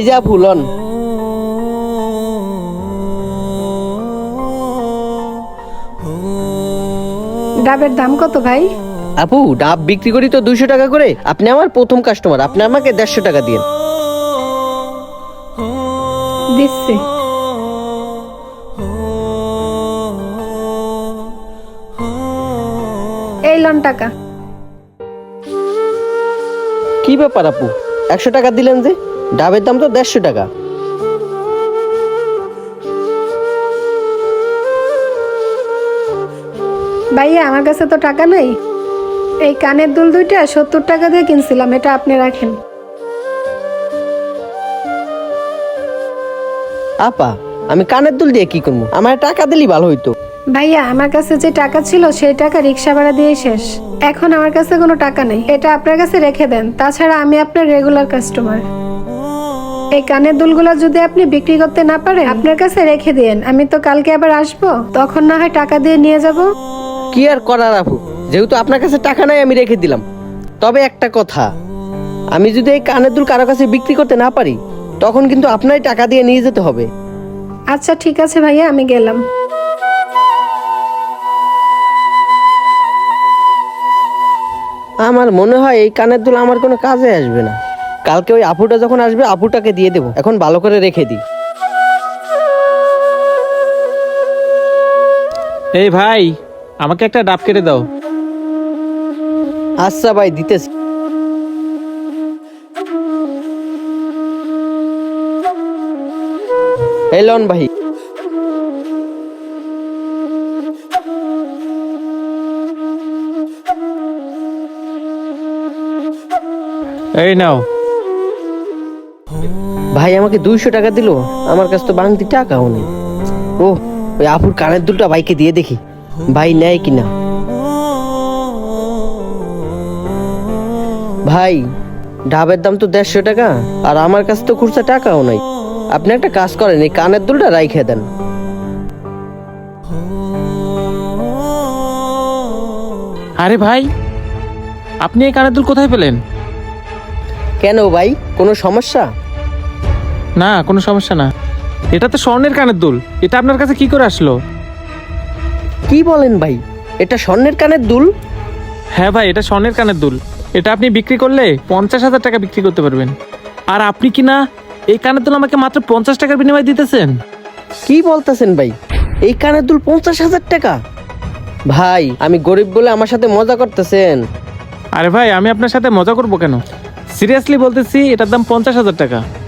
এই যে আপু লন। ডাবের দাম কত ভাই? আপু ডাব বিক্রি করি তো 200 টাকা করে, আপনি আমার প্রথম কাস্টমার, আপনি আমাকে 150 টাকা দিন। দিচ্ছি। এই লন টাকা। কি ব্যাপার আপু, 100 টাকা দিলেন যে? ডাবের দাম তো 150 টাকা। ভাইয়া আমার কাছে তো টাকা নাই। এই কানের দুল দুইটা 70 টাকা দিয়ে কিনছিলাম, এটা আপনি রাখেন। আপা আমি কানের দুল দিয়ে কি করবো, আমার টাকা দিলেই ভালো হইতো। ভাইয়া আমার কাছে যে টাকা ছিল সেই টাকা রিক্সা ভাড়া দিয়ে শেষ। এখন আমার কাছে কোনো টাকা নেই, এটা আপনার কাছে রেখে দেন। তাছাড়া আমি আপনার রেগুলার কাস্টমার। এই কানের দুলগুলো যদি আপনি বিক্রি করতে না পারেন আপনার কাছে রেখে দিন, আমি তো কালকে আবার আসবো, তখন না হয় টাকা দিয়ে নিয়ে যাব। কি আর করার আপু, যেহেতু আপনার কাছে টাকা নাই আমি রেখে দিলাম। তবে একটা কথা, আমি যদি এই কানের দুল কারো কাছে বিক্রি করতে না পারি তখন কিন্তু আপনারই টাকা দিয়ে নিয়ে যেতে হবে। আচ্ছা ঠিক আছে ভাইয়া, আমি গেলাম। আমার মনে হয় এই কানের দুল আমার কোনো কাজে আসবে না। কালকে ওই আপুটা যখন আসবে আপুটাকে দিয়ে দেবো, এখন ভালো করে রেখে দিই। এই ভাই, আমাকে একটা ডাব কেটে দাও। আচ্ছা ভাই দিতেছি। এই লন ভাই। এই নাও। ভাই আমাকে 200 টাকা দিলো, আমার কাছে তো বাংতি টাকাও নেই। ও ওই আপুর কানের দুলটা ভাইকে দিয়ে দেখি, ভাই নেয় কিনা। ভাই ডাবের দাম তো 150 টাকা, আর আমার কাছে তো খুচরা টাকাও নাই। আপনি একটা কাজ করেন, এই কানের দুলটা রাইখে দেন। আরে ভাই, আপনি এই কানের দুল কোথায় পেলেন? কেন ভাই, কোনো সমস্যা? না, কোনো সমস্যা না। এটা তো স্বর্ণের কানের দুল, এটা আপনার কাছে কি করে আসলো? কি বলেন ভাই, এটা স্বর্ণের কানের দুল? হ্যাঁ ভাই, এটা স্বর্ণের কানের দুল। এটা আপনি বিক্রি করলে 50,000 টাকা বিক্রি করতে পারবেন। আর আপনি কি না এই কানের দুল আমাকে মাত্র 50 টাকার বিনিময়ে দিতেছেন? কি বলতেছেন ভাই, এই কানের দুল 50,000 টাকা? ভাই আমি গরিব বলে আমার সাথে মজা করতেছেন? আরে ভাই, আমি আপনার সাথে মজা করবো কেন? সিরিয়াসলি বলতেছি, এটার দাম 50,000 টাকা।